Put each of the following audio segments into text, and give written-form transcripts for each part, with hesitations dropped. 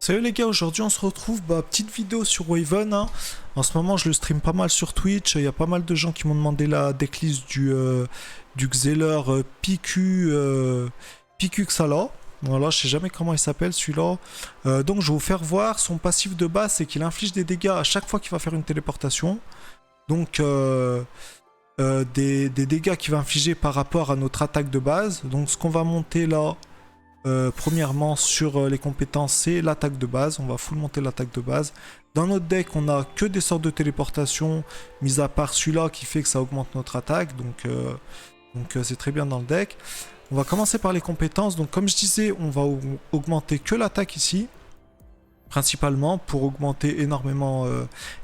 Salut les gars, aujourd'hui on se retrouve, petite vidéo sur Waven, hein. En ce moment je le stream pas mal sur Twitch, il y a pas mal de gens qui m'ont demandé la decklist du Xeler PQ Xala. Voilà, je sais jamais comment il s'appelle celui-là. Donc je vais vous faire voir son passif de base, c'est qu'il inflige des dégâts à chaque fois qu'il va faire une téléportation. Donc des dégâts qu'il va infliger par rapport à notre attaque de base. Donc ce qu'on va monter là, premièrement sur les compétences, c'est l'attaque de base. On va full monter l'attaque de base. Dans notre deck, on a que des sortes de téléportation, mis à part celui-là qui fait que ça augmente notre attaque. Donc c'est très bien dans le deck. On va commencer par les compétences. Donc comme je disais, on va augmenter que l'attaque ici, principalement pour augmenter énormément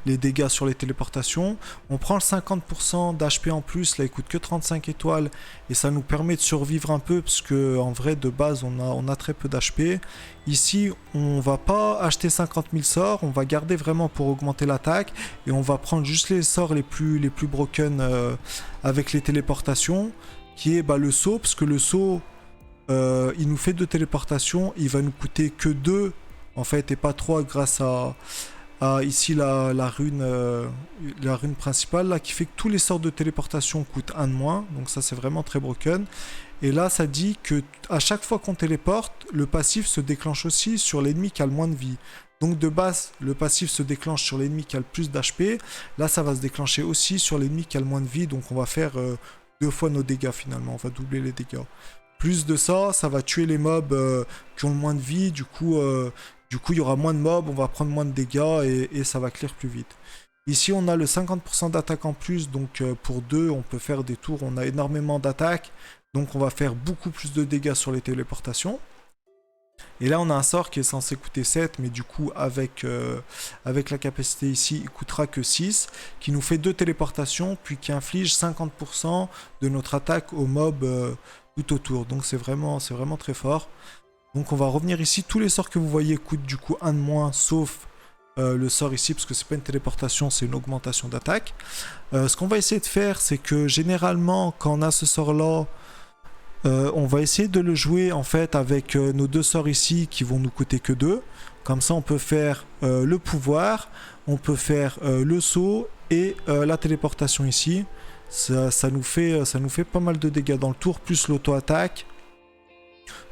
les dégâts sur les téléportations. On prend le 50% d'HP en plus, là il coûte que 35 étoiles et ça nous permet de survivre un peu parce que en vrai de base on a très peu d'HP. Ici on va pas acheter 50 000 sorts, on va garder vraiment pour augmenter l'attaque et on va prendre juste les sorts les plus broken avec les téléportations, qui est le saut, parce que le saut il nous fait 2 téléportations, il va nous coûter que 2 en fait, et pas 3 grâce à ici la rune principale là, qui fait que tous les sorts de téléportation coûtent 1 de moins. Donc ça c'est vraiment très broken. Et là ça dit que à chaque fois qu'on téléporte, le passif se déclenche aussi sur l'ennemi qui a le moins de vie. Donc de base, le passif se déclenche sur l'ennemi qui a le plus d'HP. Là ça va se déclencher aussi sur l'ennemi qui a le moins de vie. Donc on va faire 2 fois nos dégâts finalement, on va doubler les dégâts. Plus de ça, ça va tuer les mobs qui ont le moins de vie. Du coup, il y aura moins de mobs, on va prendre moins de dégâts et ça va clear plus vite. Ici, on a le 50% d'attaque en plus, donc pour 2, on peut faire des tours, on a énormément d'attaque, donc on va faire beaucoup plus de dégâts sur les téléportations. Et là, on a un sort qui est censé coûter 7, mais du coup, avec la capacité ici, il coûtera que 6, qui nous fait 2 téléportations, puis qui inflige 50% de notre attaque aux mobs tout autour. Donc c'est vraiment très fort. Donc on va revenir ici, tous les sorts que vous voyez coûtent du coup 1 de moins, sauf le sort ici, parce que c'est pas une téléportation, c'est une augmentation d'attaque. Ce qu'on va essayer de faire, c'est que généralement, quand on a ce sort-là, on va essayer de le jouer en fait avec nos 2 sorts ici qui vont nous coûter que 2. Comme ça on peut faire le pouvoir, on peut faire le saut et la téléportation ici. Ça nous fait pas mal de dégâts dans le tour, plus l'auto-attaque.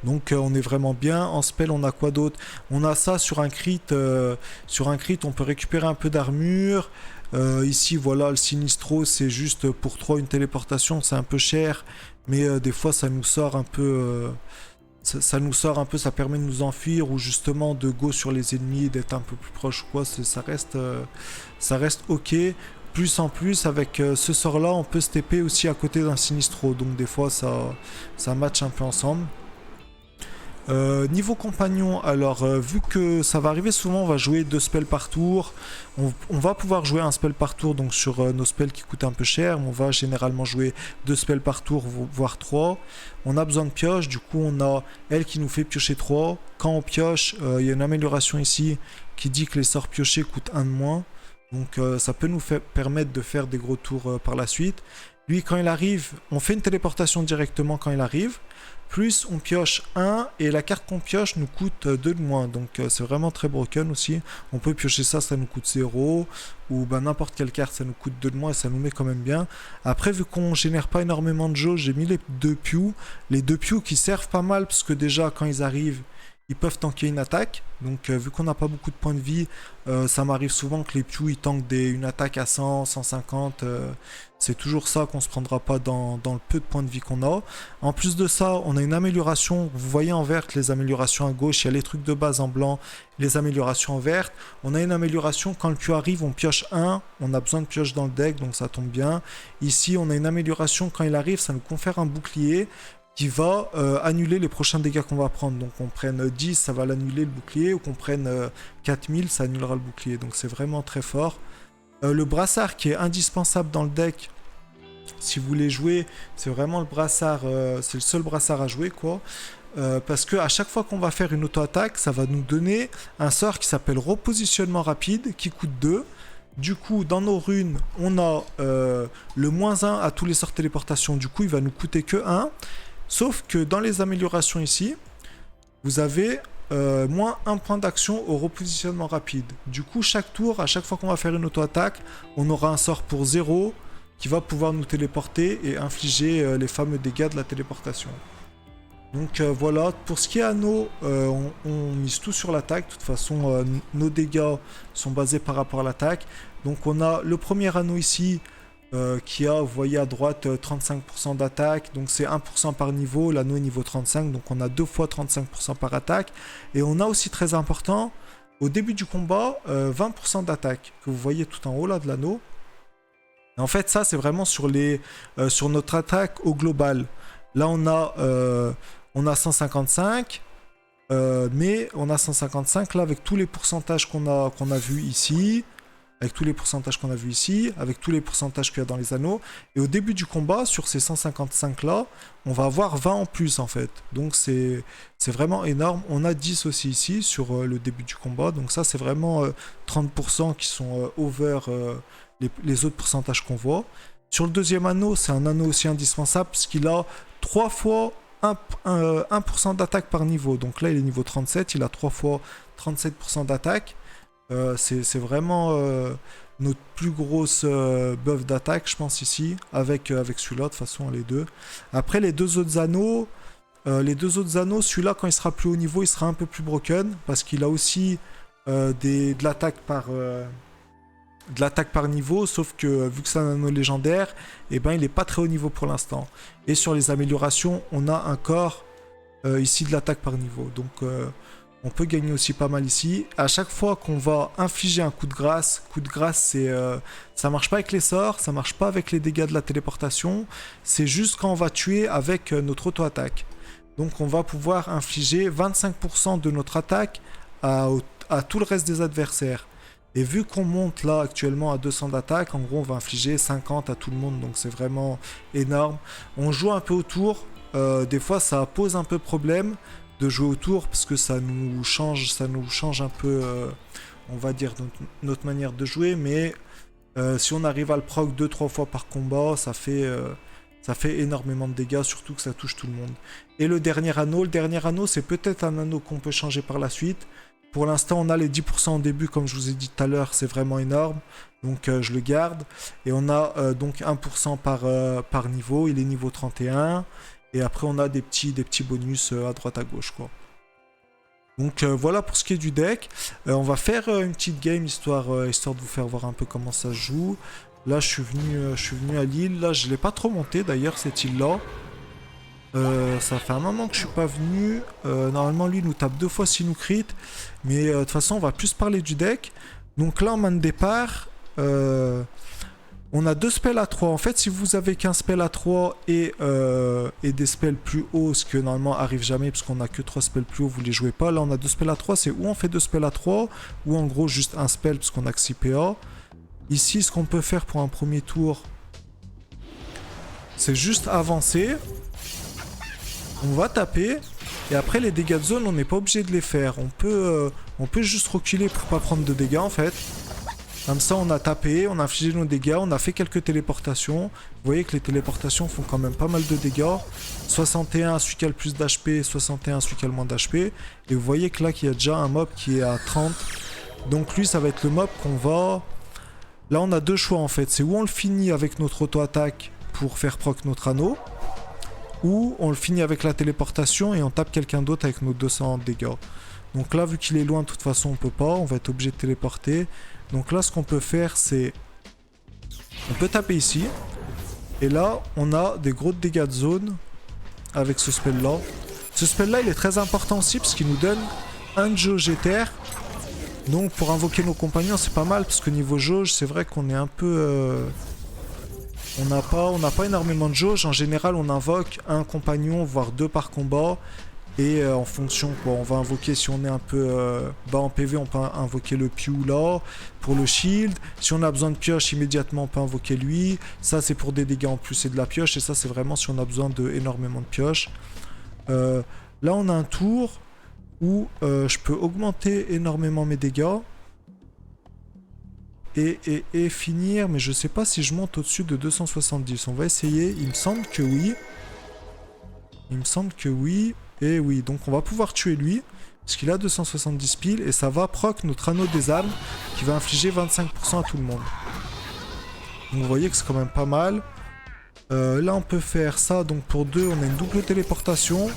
Donc on est vraiment bien. En spell, on a quoi d'autre? On a ça sur un crit. Sur un crit, on peut récupérer un peu d'armure. Ici, voilà, le Sinistro, c'est juste pour 3 une téléportation. C'est un peu cher, mais des fois, ça nous sort un peu... ça nous sort un peu, ça permet de nous enfuir ou justement de go sur les ennemis, d'être un peu plus proche ou quoi. Ça reste ok. Plus en plus, avec ce sort-là, on peut se TP aussi à côté d'un Sinistro. Donc des fois, ça match un peu ensemble. Niveau compagnon, alors vu que ça va arriver souvent, on va jouer 2 spells par tour. On va pouvoir jouer un spell par tour, donc sur nos spells qui coûtent un peu cher. On va généralement jouer 2 spells par tour, voire 3. On a besoin de pioche, du coup on a elle qui nous fait piocher 3. Quand on pioche, il y a une amélioration ici qui dit que les sorts piochés coûtent 1 de moins. Donc ça peut nous permettre de faire des gros tours par la suite. Lui, quand il arrive, on fait une téléportation directement quand il arrive. Plus on pioche 1 et la carte qu'on pioche nous coûte 2 de moins. Donc c'est vraiment très broken aussi. On peut piocher ça, ça nous coûte 0. Ou n'importe quelle carte, ça nous coûte 2 de moins et ça nous met quand même bien. Après, vu qu'on génère pas énormément de jauge, j'ai mis les 2 Pew. Les 2 Pew qui servent pas mal parce que déjà quand ils arrivent, ils peuvent tanker une attaque. Donc vu qu'on n'a pas beaucoup de points de vie, ça m'arrive souvent que les Pew ils tankent une attaque à 100, 150. C'est toujours ça qu'on se prendra pas dans le peu de points de vie qu'on a. En plus de ça, on a une amélioration. Vous voyez en vert les améliorations à gauche, il y a les trucs de base en blanc, les améliorations en vert. On a une amélioration, quand le Pew arrive, on pioche 1. On a besoin de pioche dans le deck, donc ça tombe bien. Ici, on a une amélioration, quand il arrive, ça nous confère un bouclier qui va annuler les prochains dégâts qu'on va prendre. Donc on prenne 10, ça va l'annuler le bouclier, ou qu'on prenne 4000, ça annulera le bouclier. Donc c'est vraiment très fort. Le brassard qui est indispensable dans le deck, si vous voulez jouer, c'est vraiment le brassard, c'est le seul brassard à jouer quoi. Parce que à chaque fois qu'on va faire une auto-attaque, ça va nous donner un sort qui s'appelle repositionnement rapide, qui coûte 2. Du coup, dans nos runes, on a le -1 à tous les sorts téléportation. Du coup, il va nous coûter que 1. Sauf que dans les améliorations ici, vous avez moins 1 point d'action au repositionnement rapide. Du coup, chaque tour, à chaque fois qu'on va faire une auto-attaque, on aura un sort pour 0 qui va pouvoir nous téléporter et infliger les fameux dégâts de la téléportation. Donc voilà, pour ce qui est anneaux, on mise tout sur l'attaque. De toute façon, nos dégâts sont basés par rapport à l'attaque. Donc on a le premier anneau ici qui a, vous voyez à droite, 35% d'attaque. Donc c'est 1% par niveau, l'anneau est niveau 35. Donc on a 2 fois 35% par attaque. Et on a aussi très important, au début du combat, 20% d'attaque, que vous voyez tout en haut là de l'anneau. En fait ça c'est vraiment sur notre attaque au global. Là on a 155, mais on a 155 là avec tous les pourcentages qu'on a vus ici, avec tous les pourcentages qu'on a vus ici, avec tous les pourcentages qu'il y a dans les anneaux. Et au début du combat, sur ces 155 là, on va avoir 20 en plus en fait. Donc c'est vraiment énorme. On a 10 aussi ici sur le début du combat. Donc ça c'est vraiment 30% qui sont over les autres pourcentages qu'on voit. Sur le deuxième anneau, c'est un anneau aussi indispensable parce qu'il a 3 fois 1% d'attaque par niveau. Donc là, il est niveau 37, il a 3 fois 37% d'attaque. C'est vraiment notre plus grosse buff d'attaque, je pense, ici, avec celui-là, de toute façon, les deux. Après, les deux autres anneaux, celui-là, quand il sera plus haut niveau, il sera un peu plus broken, parce qu'il a aussi de l'attaque par niveau, sauf que vu que c'est un anneau légendaire, eh ben, il n'est pas très haut niveau pour l'instant. Et sur les améliorations, on a encore ici de l'attaque par niveau. Donc on peut gagner aussi pas mal ici. À chaque fois qu'on va infliger un coup de grâce c'est ça marche pas avec les sorts, ça marche pas avec les dégâts de la téléportation, c'est juste quand on va tuer avec notre auto-attaque. Donc on va pouvoir infliger 25% de notre attaque à tout le reste des adversaires. Et vu qu'on monte là actuellement à 200 d'attaque, en gros on va infliger 50 à tout le monde, donc c'est vraiment énorme. On joue un peu autour, des fois ça pose un peu problème de jouer autour parce que ça nous change un peu, on va dire, notre manière de jouer, mais si on arrive à le proc 2-3 fois par combat, ça fait énormément de dégâts, surtout que ça touche tout le monde. Et le dernier anneau c'est peut-être un anneau qu'on peut changer par la suite. Pour l'instant, on a les 10% au début, comme je vous ai dit tout à l'heure, c'est vraiment énorme. Donc je le garde. Et on a donc 1% par niveau, il est niveau 31. Et après, on a des petits bonus à droite à gauche, quoi. Donc voilà pour ce qui est du deck. On va faire une petite game, histoire de vous faire voir un peu comment ça se joue. Là, je suis venu à l'île. Là, je ne l'ai pas trop monté, d'ailleurs, cette île-là. Ça fait un moment que je suis pas venu. Normalement, lui, il nous tape 2 fois s'il nous crit. Mais de toute façon, on va plus parler du deck. Donc là, en main de départ, on a 2 spells à 3. En fait, si vous avez qu'un spell à 3 et des spells plus hauts, ce que normalement arrive jamais, parce qu'on a que 3 spells plus hauts, vous les jouez pas. Là, on a 2 spells à 3. C'est où on fait 2 spells à 3, ou en gros juste un spell, parce qu'on a que 6 PA. Ici, ce qu'on peut faire pour un premier tour, c'est juste avancer. On va taper, et après les dégâts de zone, on n'est pas obligé de les faire. On peut juste reculer pour pas prendre de dégâts en fait. Comme ça, on a tapé, on a infligé nos dégâts, on a fait quelques téléportations. Vous voyez que les téléportations font quand même pas mal de dégâts. 61 à celui qui a le plus d'HP, 61 à celui qui a le moins d'HP. Et vous voyez que là, qu'il y a déjà un mob qui est à 30. Donc lui, ça va être le mob qu'on va... Là, on a 2 choix en fait. C'est où on le finit avec notre auto-attaque pour faire proc notre anneau, ou on le finit avec la téléportation et on tape quelqu'un d'autre avec nos 200 dégâts. Donc là, vu qu'il est loin, de toute façon, on peut pas. On va être obligé de téléporter. Donc là, ce qu'on peut faire, c'est... On peut taper ici. Et là, on a des gros dégâts de zone avec ce spell-là. Ce spell-là, il est très important aussi parce qu'il nous donne un jauge éther. Donc pour invoquer nos compagnons, c'est pas mal parce que niveau jauge, c'est vrai qu'on est un peu... On n'a pas énormément de jauge. En général, on invoque un compagnon, voire 2 par combat. Et en fonction, quoi, on va invoquer, si on est un peu bas en PV, on peut invoquer le Pew là, pour le shield. Si on a besoin de pioche, immédiatement, on peut invoquer lui. Ça, c'est pour des dégâts en plus et de la pioche. Et ça, c'est vraiment si on a besoin d'énormément de pioche. Là, on a un tour où je peux augmenter énormément mes dégâts. Et finir, mais je sais pas si je monte au-dessus de 270. On va essayer, il me semble que oui. Il me semble que oui. Et oui, donc on va pouvoir tuer lui. Parce qu'il a 270 piles et ça va proc notre anneau des âmes qui va infliger 25% à tout le monde. Donc vous voyez que c'est quand même pas mal. Là on peut faire ça, donc pour 2 on a une double téléportation.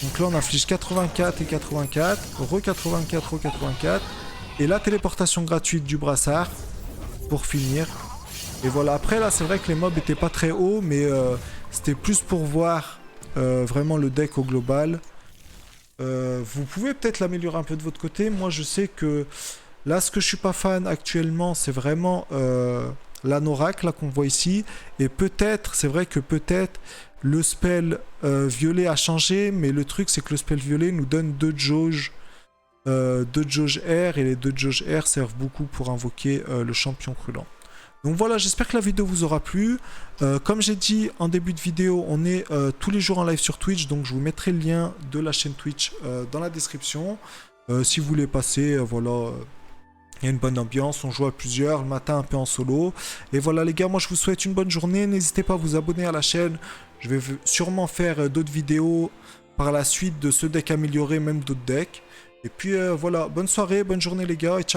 Donc là on inflige 84 et 84, re 84, re 84. Et la téléportation gratuite du brassard pour finir. Et voilà, après là c'est vrai que les mobs étaient pas très hauts, mais c'était plus pour voir vraiment le deck au global. Vous pouvez peut-être l'améliorer un peu de votre côté. Moi je sais que là ce que je suis pas fan actuellement c'est vraiment l'anorak là qu'on voit ici. Et peut-être, c'est vrai que peut-être le spell violet a changé, mais le truc c'est que le spell violet nous donne 2 jauges R, et les 2 jauges R servent beaucoup pour invoquer le champion crulant. Donc voilà, j'espère que la vidéo vous aura plu. Comme j'ai dit en début de vidéo, on est tous les jours en live sur Twitch, donc je vous mettrai le lien de la chaîne Twitch dans la description. Si vous voulez passer, voilà, il y a une bonne ambiance, on joue à plusieurs, le matin un peu en solo. Et voilà les gars, moi je vous souhaite une bonne journée, n'hésitez pas à vous abonner à la chaîne. Je vais sûrement faire d'autres vidéos par la suite de ce deck amélioré, même d'autres decks. Et puis voilà, bonne soirée, bonne journée les gars, et ciao.